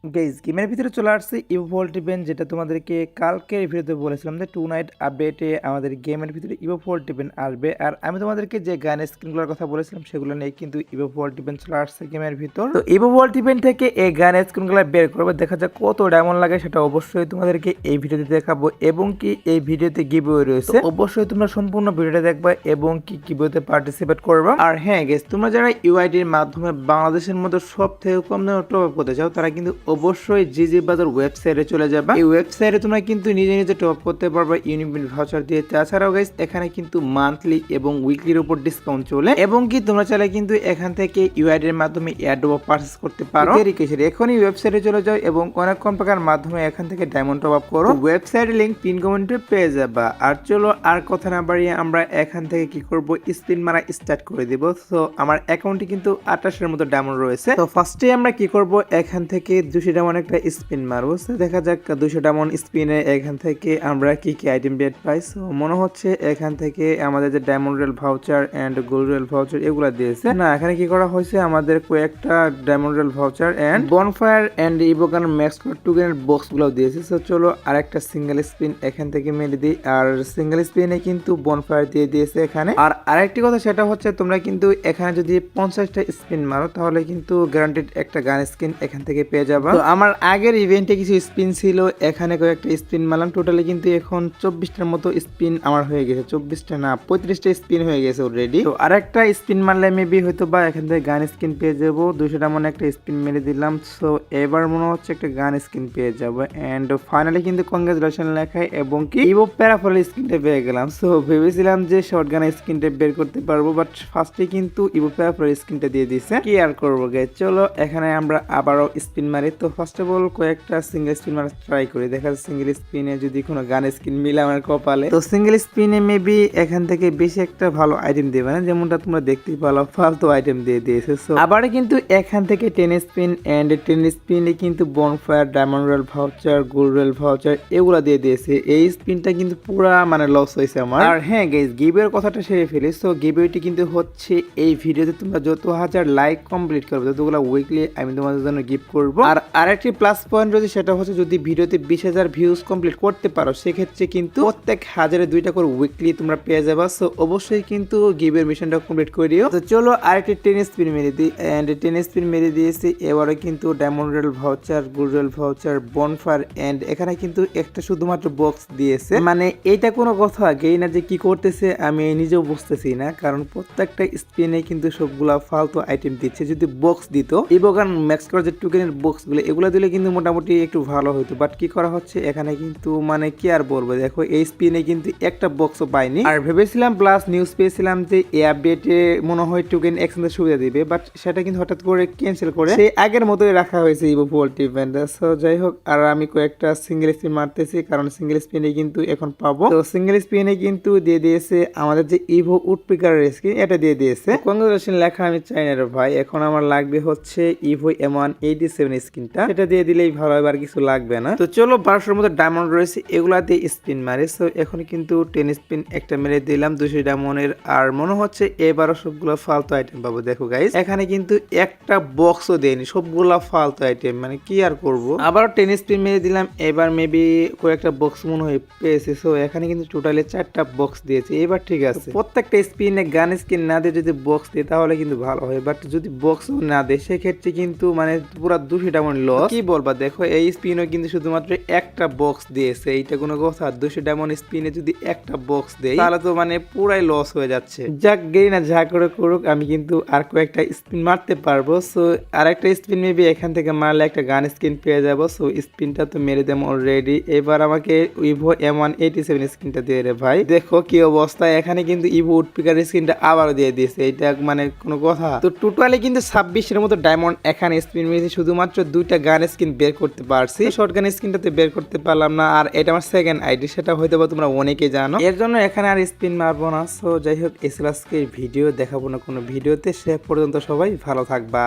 Guys গেমের ভিতরে চলে আসছে ইভোল্ট ইভেন্ট, যেটা তোমাদেরকে কালকের ভিডিওতে বলেছিলাম যে 2 নাইট আপডেটে আমাদের গেমের ভিতরে ইভোল্ট ইভেন্ট আসবে। আর আমি তোমাদেরকে যে গানের স্ক্রিনগুলোর কথা বলেছিলাম সেগুলো নিয়ে কিন্তু ইভোল্ট ইভেন্ট চলে আসছে গেমের ভিতর। তো ইভোল্ট ইভেন্ট থেকে এই গানের স্ক্রিনগুলো বের করবে, দেখা যাক কত ডায়মন্ড লাগে সেটা অবশ্যই তোমাদেরকে এই ভিডিওতে দেখাবো। এবং কি এই ভিডিওতে গিভওয়ে রয়েছে, অবশ্যই তোমরা সম্পূর্ণ ভিডিওটা দেখবা এবং কি গিভওয়েতে পার্টিসিপেট করবা। আর হ্যাঁ গাইজ, তোমরা যারা ইউআইডির মাধ্যমে বাংলাদেশের মধ্যে সব থেকে কম দামে টপ আপ করতে চাও তারা কিন্তু অবশ্যই জিজি বাজার ওয়েবসাইটে চলে যাবে। এই ওয়েবসাইটে তোমরা কিন্তু নিজে নিজে টপ করতে পারবে ইউনিবিট ভাউচার দিয়ে। তাছাড়াও গাইস এখানে কিন্তু মান্থলি এবং উইকলির উপর ডিসকাউন্ট চলে, এবং কি তোমরা চাইলে কিন্তু এখান থেকে ইউআইডি এর মাধ্যমে এয়ারড্রপ পারচেজ করতে পারো। এখনই ওয়েবসাইটে চলে যাও এবং অনেক কম টাকার মাধ্যমে এখান থেকে ডায়মন্ড টপ আপ করো। ওয়েবসাইটের লিংক পিন কমেন্টে পেয়ে যাবা। আর চলো আর কথা না বাড়িয়ে আমরা এখান থেকে কি করব, স্পিন মারা স্টার্ট করে দিব। তো আমার অ্যাকাউন্টে কিন্তু 28 এর মতো ডায়মন্ড রয়েছে। তো ফার্স্টে আমরা কি করব, এখান থেকে 200 ডায়মন্ড একটা স্পিন মারবো। দেখা যাক 200 ডায়মন্ড স্পিনে এখান থেকে আমরা কি কি আইটেম বেড পাই। সো মনে হচ্ছে এখান থেকে আমাদের যে diamond rail voucher and gold rail voucher এগুলা দিয়েছে না। এখানে কি করা হয়েছে, আমাদের কয়েকটা diamond rail voucher and bonfire and evo gun max টোকেনের বক্স গুলো দিয়েছে। সো চলো আরেকটা সিঙ্গেল স্পিন এখান থেকে মেরে দিই। আর সিঙ্গেল স্পিনে কিন্তু বনফায়ার দিয়ে দিয়েছে এখানে। আর আরেকটি কথা সেটা হচ্ছে, তোমরা কিন্তু এখানে যদি 50টা স্পিন মারো তাহলে কিন্তু গ্যারান্টেড একটা গান স্কিন এখান থেকে পেয়ে যাবা। তো আমার আগের ইভেন্টে কিছু স্পিন ছিল, এখানে কয়েকটা স্পিন মারলাম। টোটালি কিন্তু এখন 24টার মতো স্পিন আমার হয়ে গেছে। 24টা না 35টা স্পিন হয়ে গেছে অলরেডি। তো আরেকটা স্পিন মারলে মেবি হয়তো বা এখান থেকে গান স্কিন পেয়ে যাবো। 200টা মনে একটা স্পিন মেরে দিলাম। সো এবার মনে হচ্ছে একটা গান স্কিন পেয়ে যাবো। এন্ড ফাইনালি কিন্তু কংগ্রেচুলেশন লেখায় এবং কি ইভো প্যারাফল স্কিনটা পেয়ে গেলাম। সো ভেবেছিলাম যে শর্ট গান স্কিনটা বের করতে পারবো, বাট ফার্স্টে কিন্তু ইভো প্যারাফল স্কিনটা দিয়ে দিছে। কি আর করবো গে, চলো এখানে আমরা আবারও স্পিন মারি। তো ফার্স্ট অফ অল কয়েকটা সিঙ্গেল স্পিন মারা ট্রাই করি, দেখা যাচ্ছে সিঙ্গেল স্পিনে যদি কোনো গান স্কিন মিলে আমার কপালে। তো সিঙ্গেল স্পিনে মেবি এখান থেকে বেশি একটা ভালো আইটেম দেবে না, যেমনটা তোমরা দেখতেই পারো ফালতু আইটেম দিয়ে দিয়েছে। সো আবার কিন্তু এখান থেকে 10 স্পিন এন্ড 10 স্পিনে কিন্তু bonfire, diamond rail voucher, gold rail voucher এগুলা দিয়ে দিয়েছে। এই স্পিনটা কিন্তু পুরা মানে লস হয়েছে আমার। আর হ্যাঁ গাইস, গিভওয়ের কথাটা সেরে ফেলি। সো গিভওয়েটি কিন্তু হচ্ছে এই ভিডিওতে তোমরা যত হাজার লাইক কমপ্লিট করবে ততগুলো উইকলি আমি তোমাদের জন্য গিফট করব। আর আরেকটি প্লাস পয়েন্ট রয়েছে, সেটা হচ্ছে যদি ভিডিওতে 20,000 ভিউজ কমপ্লিট করতে পারো সেক্ষেত্রে কিন্তু প্রত্যেক হাজারে 2টা করে উইকলি তোমরা পেয়ে যাবা। সো অবশ্যই কিন্তু গিভের মিশনটা কমপ্লিট করে দিও। তো চলো আরেকটি 10 স্পিন মেরে দিই এন্ড 10 স্পিন মেরে দিয়েছি। এবারে কিন্তু diamond rail voucher, gold rail voucher, bonfire and এখানে কিন্তু একটা শুধুমাত্র বক্স দিয়েছে। মানে এইটা কোনো কথা গেই না যে কি করতেছে আমি নিজেও বুঝতেছি না, কারণ প্রত্যেকটা স্পিনে কিন্তু সবগুলা ফালতু আইটেম দিচ্ছে। যদি বক্স দিত ইভোগান ম্যাক্স করার যে টোকেনের বক্স গুলো এগুলো দিলে কিন্তু মোটামুটি একটু ভালো হতো, বাট কি করা হচ্ছে এখানে কিন্তু মানে কি আর বলবো, দেখো এই স্পিনে কিন্তু একটা বক্সও পাইনি। আর ভেবেছিলাম প্লাস নিউজ পেয়েছিলাম যে এই আপডেটে মনে হয় টোকেন এক্সচেঞ্জের সুবিধা দিবে, বাট সেটা কিন্তু হঠাৎ করে ক্যান্সেল করে সেই আগের মতোই রাখা হয়েছে ইভোল্ট ইভেন্ট। সো যাই হোক, আর আমি কয়েকটা সিঙ্গেল স্পিন মারতেছি কারণ সিঙ্গেল স্পিনে কিন্তু এখন পাবো। তো সিঙ্গেল স্পিনে কিন্তু দিয়ে দিয়েছে আমাদের যে ইভো উডপিকার স্কিন, এটা দিয়ে দিয়েছে। কংগ্রেচুলেশন লেখা আমি চাই না রে ভাই, এখন আমার লাগবে হচ্ছে ইভো M187 স্কিনটা, এটা দিয়ে দিলেই ভালো হবে, আর কিছু লাগবে না। তো চলো 1200-এর মতো ডায়মন্ড রয়েছে, এগুলা দিয়ে স্পিন মারে। সো এখন কিন্তু 10 স্পিন একটা মেরে দিলাম 200 ডায়মন্ডের। আর মনে হচ্ছে এবারও সবগুলো ফালতু আইটেম পাবো। দেখো গাইস, এখানে কিন্তু একটা বক্সও দেয়নি, সবগুলা ফালতু আইটেম, মানে কি আর করব। আবারও 10 স্পিন মেরে দিলাম, এবার মেবি কয়েকটা বক্স মনে হয় পেয়েছে। সো এখানে কিন্তু টোটালি 4টা বক্স দিয়েছে, এবার ঠিক আছে। প্রত্যেকটা স্পিনে গান স্কিন না দিয়ে যদি বক্স দেয় তাহলে কিন্তু ভালো হয়, বাট যদি বক্স না দেয় সেক্ষেত্রে কিন্তু মানে পুরো 200 ডায়মন্ড লস। কি বলবা, দেখো এই স্পিনও কিন্তু শুধুমাত্র একটা বক্স দিয়েছে, এইটা কোনো কথা? 200 ডায়মন্ড স্পিনে যদি একটা বক্স দেয় তাহলে তো মানে পুরাই লস হয়ে যাচ্ছে। যাক গেই না, যা করে করুক, আমি কিন্তু আর কয়েকটা স্পিন মারতে পারবো। সো আর একটা স্পিন মেবি এখান থেকে মারলে একটা গান স্কিন পেয়ে যাবো। সো স্পিনটা তো মেরে দেবো অলরেডি। এবার আমাকে ইভো M187 স্কিনটা দিয়ে রে ভাই। দেখো কি অবস্থা, এখানে কিন্তু ইভো উডপিকার স্কিনটা আবারও দিয়ে দিয়েছে, এটা মানে কোনো কথা? তো টোটালি কিন্তু 26-এর মতো ডায়মন্ড এখানে স্পিন মেরেছে, শুধুমাত্র 2টা গান স্কিন বের করতে পারছি। শর্ট গান স্কিনটাতে বের করতে পারলাম না, আর এটা আমার সেকেন্ড আইডি, সেটা হয়তো বা তোমরা অনেকে জানো, এর জন্য এখানে আর স্পিন মারবো না। সো যাই হোক, এসএলএসকে ভিডিও দেখাবো না কোনো ভিডিওতে। সে পর্যন্ত সবাই ভালো থাকবা।